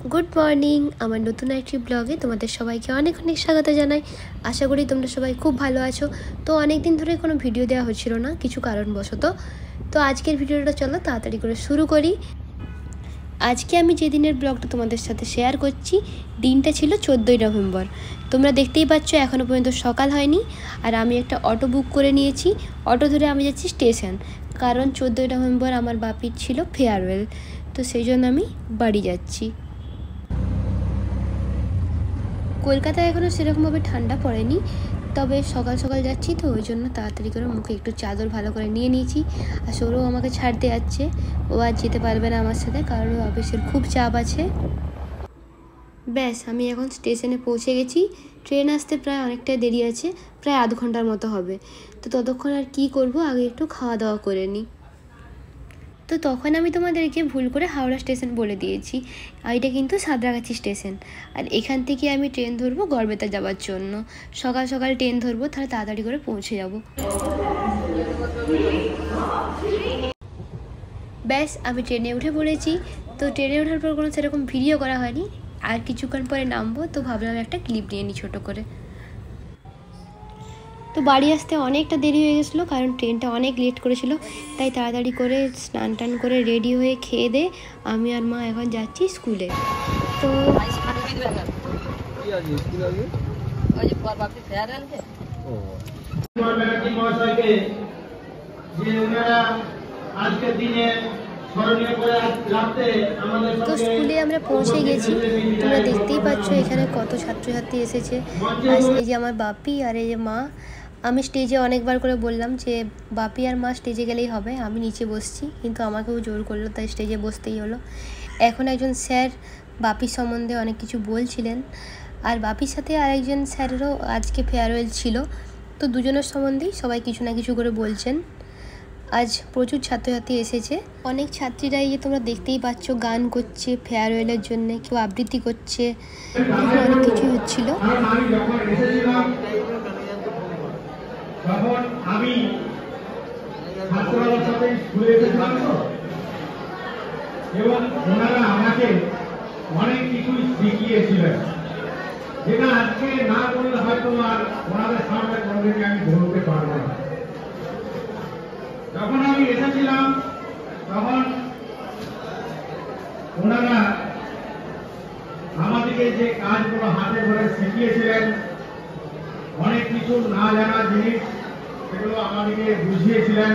Good morning. আমার নতুন একটি ব্লগে তোমাদের সবাইকে অনেক অনেক স্বাগত জানাই। আশা করি তোমরা সবাই খুব ভালো আছো। তো অনেক দিন ধরে কোনো ভিডিও দেওয়া হচ্ছিল না কিছু কারণবশত। তো আজকের ভিডিওটা চলো তাড়াতাড়ি করে শুরু করি। আজকে আমি যে দিনের ব্লগটা তোমাদের সাথে শেয়ার করছি, দিনটা ছিল 14ই নভেম্বর। তোমরা দেখতেই পাচ্ছ এখনও পর্যন্ত সকাল হয়নি, আর আমি একটা অটো বুক করে নিয়েছি। অটো ধরে আমি যাচ্ছি স্টেশন, কারণ 14ই নভেম্বর আমার বাপির ছিল ফেয়ারওয়েল। তো সেই জন্য আমি বাড়ি যাচ্ছি। কলকাতায় এখনও সেরকমভাবে ঠান্ডা পড়েনি, তবে সকাল সকাল যাচ্ছি তো ওই জন্য তাড়াতাড়ি করে মুখে একটু চাদর ভালো করে নিয়ে নিয়েছি। আর সৌরভ আমাকে ছাড়তে যাচ্ছে, ও আর যেতে পারবে না আমার সাথে, কারণ অফিসের খুব চাপ আছে। ব্যাস আমি এখন স্টেশনে পৌঁছে গেছি। ট্রেন আসতে প্রায় অনেকটাই দেরি আছে, প্রায় আধ ঘন্টার মতো হবে। তো ততক্ষণ আর কি করব, আগে একটু খাওয়া দাওয়া করে নিই। তো তখন আমি তোমাদেরকে ভুল করে হাওড়া স্টেশন বলে দিয়েছি, আর এটা কিন্তু সাঁতরাগাছি স্টেশন। আর এখান থেকে আমি ট্রেন ধরবো গড়বেতা যাওয়ার জন্য। সকাল সকাল ট্রেন ধরবো, তাহলে তাড়াতাড়ি করে পৌঁছে যাব। ব্যাস আমি ট্রেনে উঠে পড়েছি। তো ট্রেনে ওঠার পর কোনো সেরকম ভিডিও করা হয়নি, আর কিছুক্ষণ পরে নামবো, তো ভাবলাম একটা ক্লিপ নিয়ে নিই ছোটো করে। তো বাড়ি আসতে অনেকটা দেরি হয়ে গেছিলো, কারণ ট্রেনটা অনেক লেট করেছিল। তাই তাড়াতাড়ি করে স্নান টান করে রেডি হয়ে খেয়ে দিয়ে আমি আর মা এখন যাচ্ছি স্কুলে। তো তো স্কুলে আমরা পৌঁছে গেছি। তোমরা দেখতেই পাচ্ছ এখানে কত ছাত্রছাত্রী এসেছে। আর এই যে আমার বাপি আর এই যে মা। আমি স্টেজে অনেকবার করে বললাম যে বাপি আর মা স্টেজে গেলেই হবে, আমি নিচে বসছি, কিন্তু আমাকেও জোর করলো, তাই স্টেজে বসতেই হলো। এখন একজন স্যার বাপির সম্বন্ধে অনেক কিছু বলছিলেন, আর বাপির সাথে আরেকজন স্যারেরও আজকে ফেয়ারওয়েল ছিল। তো দুজনের সম্বন্ধেই সবাই কিছু না কিছু করে বলছেন। আজ প্রচুর ছাত্রছাত্রী এসেছে। অনেক ছাত্রীরাই যে তোমরা দেখতেই পাচ্ছ গান করছে ফেয়ারওয়েলের জন্য, কেউ আবৃত্তি করছে, অনেক কিছুই হচ্ছিল। তখন আমি ছাত্রদের সাথে স্কুলে এসেছিলাম তো, এবং ওনারা আমাকে অনেক কিছু শিখিয়েছিলেন, যেটা আজকে না বললে হয়তো আর ওনাদের সামনে কোনোদিনই আমি বলতে পারবো না। যখন আমি এসেছিলাম তখন ওনারা আমাদেরকে যে কাজগুলো হাতে ধরে শিখিয়েছিলেন, অনেক কিছু না জানা জিনিস সেগুলো আমাদেরকে বুঝিয়েছিলেন।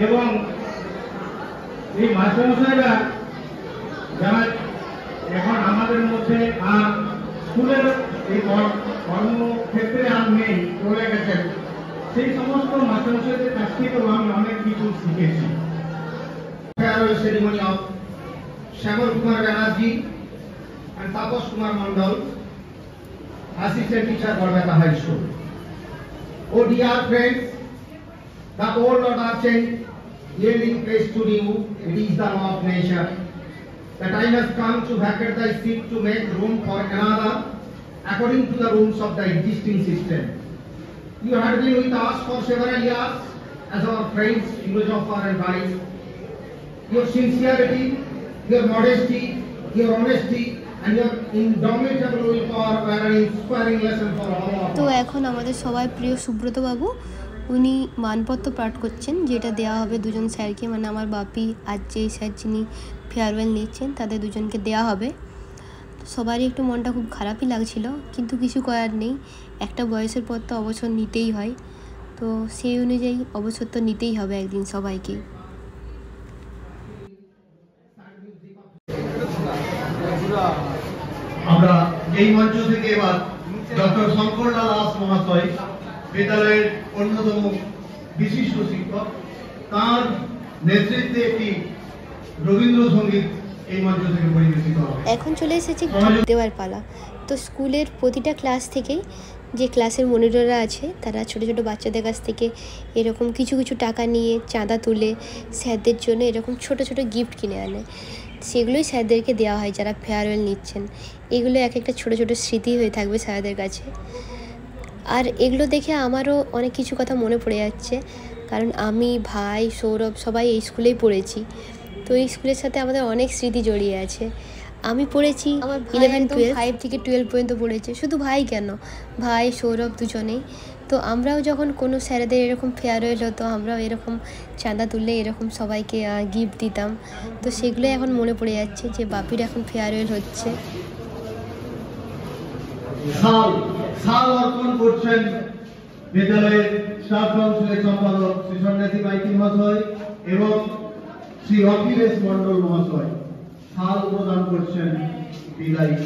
এবং এই মাস্টারমশাইরা যারা এখন আমাদের মধ্যে আর স্কুলের এই কর্মক্ষেত্রে আর নেই, চলে গেছেন, সেই সমস্ত মাস্টারমশাইদের কাছ থেকেও আমি অনেক কিছু শিখেছি। Farewell ceremony of Shyamal Kumar Banerjee and Tapas Kumar Mandal, Assistant Teacher, Gordbeta High School. Oh dear friends, the old Lord Archant yielding praise to you, it is the law of nature. The time has come to vacate thy seat to make room for another according to the rules of the existing system. You have been with us for several years as our friends, philosopher and guides. Your sincerity, your modesty, your honesty and your indomitable willpower were an inspiring lesson for all of us. তো এখন আমাদের সবাই প্রিয় সুব্রত বাবু, উনি মানপত্র পাঠ করছেন, যেটা দেওয়া হবে দুজন স্যারকে, মানে আমার বাপি আর যেই স্যার যিনি ফেয়ারওয়েল নিচ্ছেন তাদের দুজনকে দেওয়া হবে। সবারই একটু মনটা খুব খারাপই লাগছিল, কিন্তু কিছু করার নেই, একটা বয়সের পর তো অবসর নিতেই হয়। তো সেই অনুযায়ী অবসর তো নিতেই হবে একদিন সবাইকে। আমরা এই মঞ্চ থেকে এবার ডক্টর শঙ্করলাল দাস মহাশয়, বিদ্যালয়ের অন্যতম বিশিষ্ট শিক্ষক, তার নেতৃত্বে একটি রবীন্দ্রসঙ্গীত এই মঞ্চ থেকে পরিবেশিত হবে। এখন চলে এসেছি গিফট দেওয়ার পালা। তো স্কুলের প্রতিটা ক্লাস থেকেই যে ক্লাসের মনিটররা আছে, তারা ছোট ছোট বাচ্চাদের কাছ থেকে এরকম কিছু কিছু টাকা নিয়ে চাঁদা তুলে স্যারদের জন্য এরকম ছোট ছোট গিফট কিনে আনে। সেগুলোই স্যারদেরকে দেওয়া হয় যারা ফেয়ারওয়েল নিচ্ছেন। এগুলো এক একটা ছোট ছোট স্মৃতি হয়ে থাকবে স্যারদের কাছে। আর এগুলো দেখে আমারও অনেক কিছু কথা মনে পড়ে যাচ্ছে, কারণ আমি, ভাই, সৌরভ সবাই এই স্কুলেই পড়েছি। তো এই স্কুলের সাথে আমাদের অনেক স্মৃতি জড়িয়ে আছে। আমি পড়েছি আমার 11-12, 5 থেকে 12 পর্যন্ত পড়েছে। শুধু ভাই কেন, ভাই সৌরভ দুজনেই। তো আমরাও যখন কোনো স্যারেদের এরকম ফেয়ারওয়েল হতো, আমরাও এরকম চাঁদা তুললে এরকম সবাইকে গিফট দিতাম। তো সেগুলোই এখন মনে পড়ে যাচ্ছে যে বাপির এখন ফেয়ারওয়েল হচ্ছে। সাল অর্পণ করছেন বিদ্যালয়ের স্টাফ কাউন্সিলের সম্পাদক শ্রী সন্ন্যাসী মাইতি মহাশয় এবং শ্রী অখিলেশ মন্ডল মহাশয়। সাল প্রদান করছেন বিদায়ী।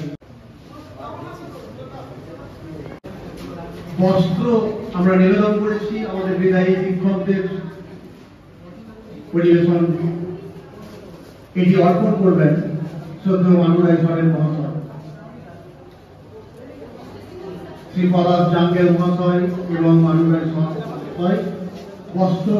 বস্ত্র আমরা নিবেদন করেছি আমাদের বিদায়ী শিক্ষকদের পরিবেশন। এটি অর্পণ করবেন শ্রদ্ধেয় মানুরাই সরেন মহাশয়, শ্রী পলাশ জাঙ্গেল মহাশয় এবং মানুরাই মহাশয়। বস্ত্র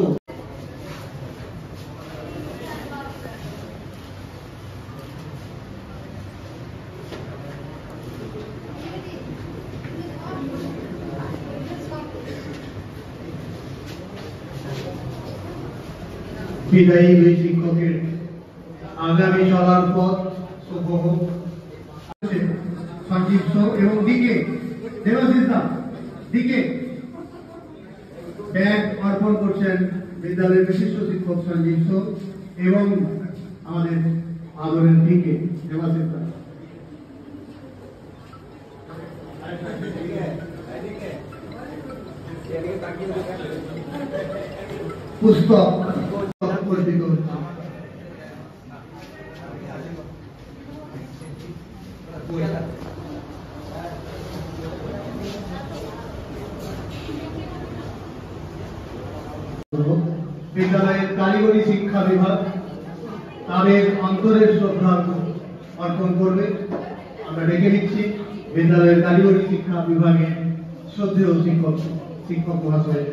বিদায়ী দুই শিক্ষকের আগামী চলার পথ শুভ হোক। সঞ্জীব এবং দিকে দেবাশিসদা দিকে ব্যাগ অর্পণ করছেন বিদ্যালয়ের বিশিষ্ট শিক্ষক সঞ্জীব এবং আমাদের আদরের দিকে দেবাশিসদা। পুস্তক পরিচিত হচ্ছে। বিদ্যালয়ের কারিগরি শিক্ষা বিভাগ তাদের অন্তরের শ্রদ্ধা অর্পণ করবে। আমরা ডেকে নিচ্ছি বিদ্যালয়ের কারিগরি শিক্ষা বিভাগে শ্রদ্ধেয় শিক্ষক মহাশয়।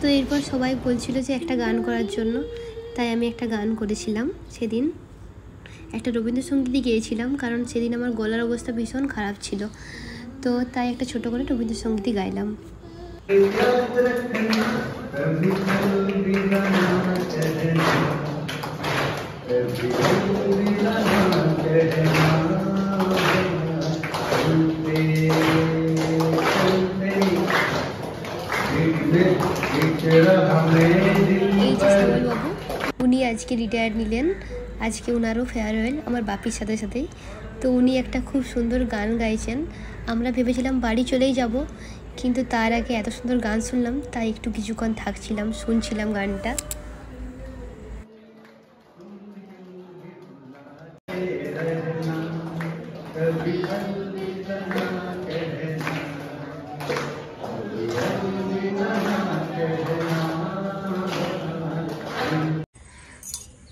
তো এরপর সবাই বলছিল যে একটা গান করার জন্য, তাই আমি একটা গান করেছিলাম। সেদিন একটা রবীন্দ্রসঙ্গীতই গেয়েছিলাম, কারণ সেদিন আমার গলার অবস্থা ভীষণ খারাপ ছিল। তো তাই একটা ছোট করে রবীন্দ্রসঙ্গীতই গাইলাম। এই যে শ্যামল বাবু, উনি আজকে রিটায়ার নিলেন। আজকে ওনারও ফেয়ারওয়েল আমার বাপির সাথে সাথেই। তো উনি একটা খুব সুন্দর গান গাইছেন। আমরা ভেবেছিলাম বাড়ি চলেই যাব, কিন্তু তার আগে এত সুন্দর গান শুনলাম, তাই একটু কিছুক্ষণ থাকছিলাম, শুনছিলাম গানটা।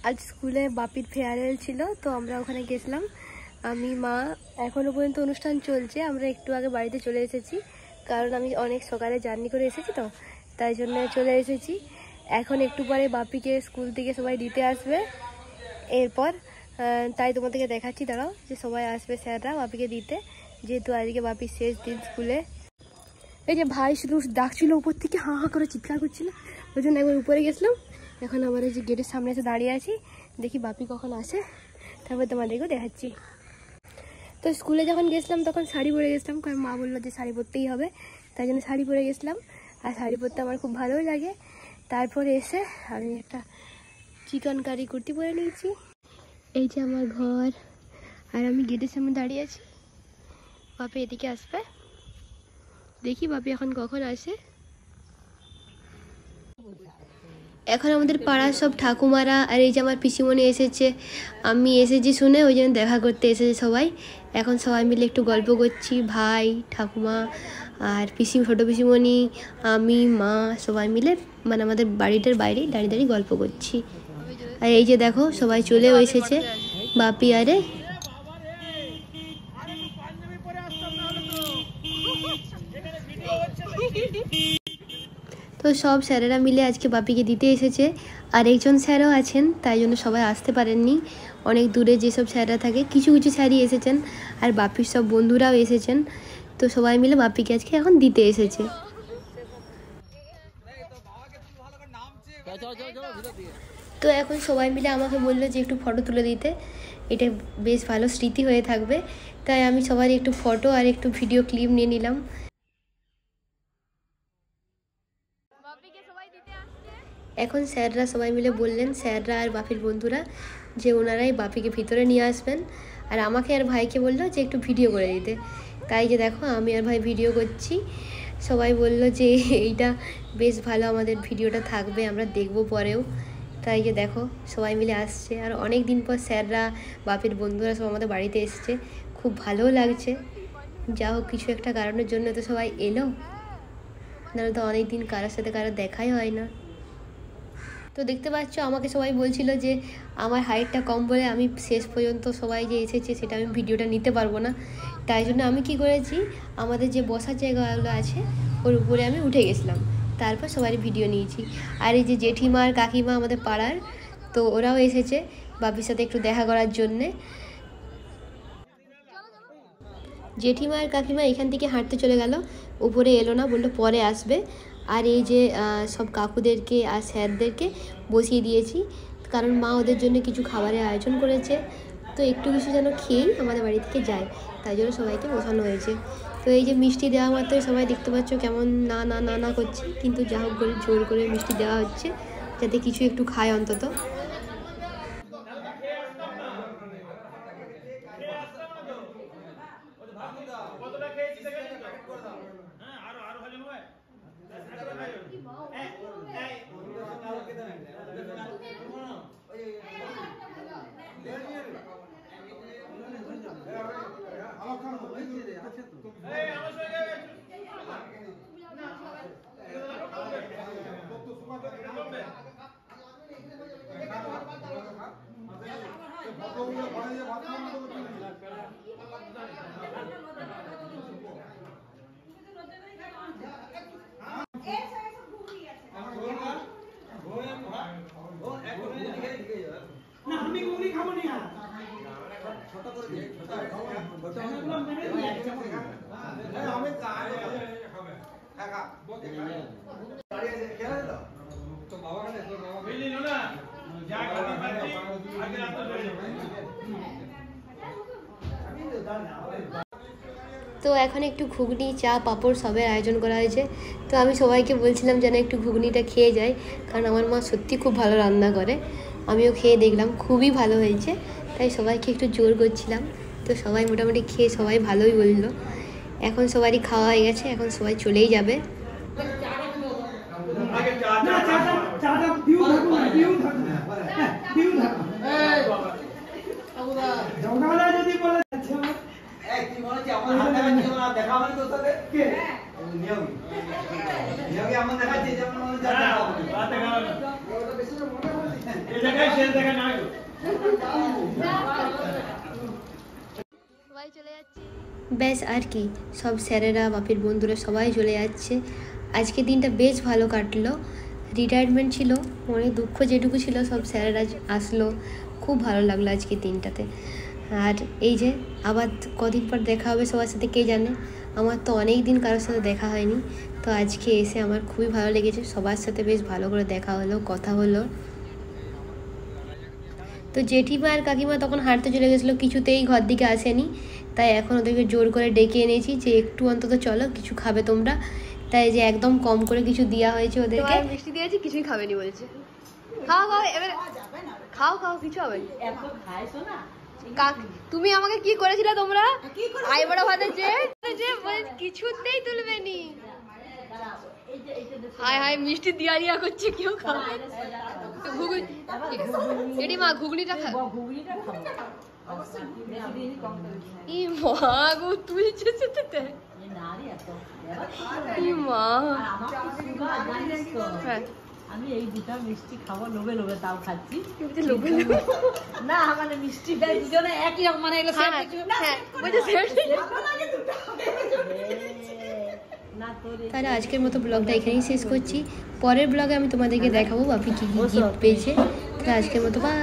আজ স্কুলে বাপির ফেয়ারওয়েল ছিল, তো আমরা ওখানে গেছিলাম আমি, মা। এখনও পর্যন্ত অনুষ্ঠান চলছে। আমরা একটু আগে বাড়িতে চলে এসেছি, কারণ আমি অনেক সকালে জার্নি করে এসেছি, তো তাই জন্য চলে এসেছি। এখন একটু পরে বাপিকে স্কুল থেকে সবাই দিতে আসবে। এরপর তাই তোমাদেরকে দেখাচ্ছি, দাঁড়াও, যে সবাই আসবে স্যাররা বাপিকে দিতে, যেহেতু আজকে বাপির শেষ দিন স্কুলে। এই যে ভাই শুধু ডাকছিল উপর থেকে, হাঁ হাঁ করে চিৎকার করছিল, ওই জন্য একবার উপরে গেছিলাম। এখন আবার এই যে গেটের সামনে এসে দাঁড়িয়ে আছি, দেখি বাপি কখন আসে, তারপর তোমাদেরকেও দেখাচ্ছি। তো স্কুলে যখন গেছিলাম তখন শাড়ি পরে গেছিলাম, কারণ মা বললো যে শাড়ি পরতেই হবে, তাই জন্য শাড়ি পরে গেছিলাম। আর শাড়ি পরতে আমার খুব ভালোই লাগে। তারপরে এসে আমি একটা চিকেন কারি কুর্তি পরে নিয়েছি। এই যে আমার ঘর, আর আমি গেটের সামনে দাঁড়িয়ে আছি। বাপি এদিকে আসবে, দেখি বাপি এখন কখন আসে। এখন আমাদের পাড়ার সব ঠাকুমারা আর এই যে আমার পিসিমণি এসেছে, আমি এসেছি শুনে ওই জন্য দেখা করতে এসেছে সবাই। এখন সবাই মিলে একটু গল্প করছি, ভাই, ঠাকুমা আর ছোটো পিসিমণি, আমি, মা, সবাই মিলে মানে আমাদের বাড়িটার বাইরে দাঁড়িয়ে দাঁড়িয়ে গল্প করছি। আর এই যে দেখো সবাই চলেও এসেছে, বাপি আরে। তো সব স্যারেরা মিলে আজকে বাপিকে দিতে এসেছে। আর একজন স্যারও আছেন, তাই জন্য সবাই আসতে পারেননি। অনেক দূরে যেসব স্যাররা থাকে, কিছু কিছু স্যারই এসেছেন, আর বাপির সব বন্ধুরাও এসেছেন। তো সবাই মিলে বাপিকে আজকে এখন দিতে এসেছে। তো এখন সবাই মিলে আমাকে বললো যে একটু ফটো তুলে দিতে, এটা বেশ ভালো স্মৃতি হয়ে থাকবে। তাই আমি সবারই একটু ফটো আর একটু ভিডিও ক্লিপ নিয়ে নিলাম। এখন স্যাররা সবাই মিলে বললেন, স্যাররা আর বাপির বন্ধুরা, যে ওনারাই বাপিকে ভিতরে নিয়ে আসবেন, আর আমাকে আর ভাইকে বললো যে একটু ভিডিও করে দিতে। তাই যে দেখো আমি আর ভাই ভিডিও করছি। সবাই বলল যে এইটা বেশ ভালো, আমাদের ভিডিওটা থাকবে, আমরা দেখবো পরেও। তাই যে দেখো সবাই মিলে আসছে, আর অনেক দিন পর স্যাররা বাপির বন্ধুরা সব আমাদের বাড়িতে এসছে, খুব ভালোও লাগছে। যা হোক কিছু একটা কারণের জন্য তো সবাই এলো, নাহলে তো অনেক দিন কারোর সাথে কারো দেখাই হয় না। তো দেখতে পাচ্ছ আমাকে সবাই বলছিল যে আমার হাইটটা কম বলে আমি শেষ পর্যন্ত সবাই যে এসেছে সেটা আমি ভিডিওটা নিতে পারবো না। তাই জন্য আমি কি করেছি, আমাদের যে বসার জায়গাগুলো আছে ওর উপরে আমি উঠে গেছিলাম, তারপর সবাই ভিডিও নিয়েছি। আর এই যে জেঠিমা আর কাকিমা আমাদের পাড়ার, তো ওরাও এসেছে বাপির সাথে একটু দেখা করার জন্যে। জেঠিমা আর কাকিমা এখান থেকে হাঁটতে চলে গেল, উপরে এলো না, বললো পরে আসবে। আর এই যে সব কাকুদেরকে আর স্যারদেরকে বসিয়ে দিয়েছি, কারণ মা ওদের জন্য কিছু খাবারের আয়োজন করেছে, তো একটু কিছু যেন খেয়েই আমাদের বাড়ি থেকে যায়, তাই জন্য সবাইকে বসানো হয়েছে। তো এই যে মিষ্টি দেওয়া মাত্রই সবাই দেখতে পাচ্ছ কেমন না না না না করছে, কিন্তু যা হোক করে জোর করে মিষ্টি দেওয়া হচ্ছে যাতে কিছু একটু খায় অন্তত। তো এখন একটু ঘুগনি চা পাঁপড় সবের আয়োজন করা হয়েছে। তো আমি সবাইকে বলছিলাম যেন একটু ঘুগনিটা খেয়ে যায়, কারণ আমার মা সত্যি খুব ভালো রান্না করে। আমিও খেয়ে দেখলাম খুবই ভালো হয়েছে, তাই সবাইকে একটু জোর করছিলাম। তো সবাই মোটামুটি খেয়ে সবাই ভালোই বললো। এখন সবারই খাওয়া হয়ে গেছে, এখন সবাই চলেই যাবে। ব্যাস আর কি, সব স্যারেরা বাপির বন্ধুরা সবাই চলে যাচ্ছে। আজকে দিনটা বেশ ভালো কাটলো, রিটায়ারমেন্ট ছিল, অনেক দুঃখ যেটুকু ছিল সব স্যারেরা আসলো, খুব ভালো লাগলো আজকে দিনটাতে। আর এই যে আবার কদিন পর দেখা হবে সবার সাথে কে জানে, আমার তো অনেক দিন কারোর সাথে দেখা হয়নি। তো আজকে এসে আমার খুবই ভালো লেগেছে, সবার সাথে বেশ ভালো করে দেখা হলো, কথা হলো। তো জেঠিমা আর কাকিমা তখন হাঁটতে চলে গেছিলো, কিছুতেই ঘর দিকে আসেনি, তাই এখন ওদেরকে জোর করে ডেকে এনেছি যে একটু অন্তত চলো কিছু খাবে তোমরা। তাই যে একদম কম করে কিছু দেওয়া হয়েছে ওদেরকে, মিষ্টি দিয়েছি, কিছুই খাবেনি বলছে। খাও খাও এবার, খাও খাও, কিছু হবে তুমি আমাকে কি করেছিলে তোমরা আইবড়া ভাতে যে কিছুতেই তুলবে নি। হায় হায় মিষ্টি দিয়া দিয়া করছে, কেউ খাবে এটি মা ঘুগনিটা খা, মা গো তুলছে মা। আমি এই দুটা মিষ্টি খাবো লোভে লোভে, তাও খাচ্ছি না, মানে মিষ্টিটা দুজনে একই রকম, মানে তাহলে আজকের মতো ব্লগটা এখানেই শেষ করছি। পরের ব্লগে আমি তোমাদেরকে দেখাবো বাপি কি কি গিফট পেয়েছে। তাহলে আজকের মতো বাই।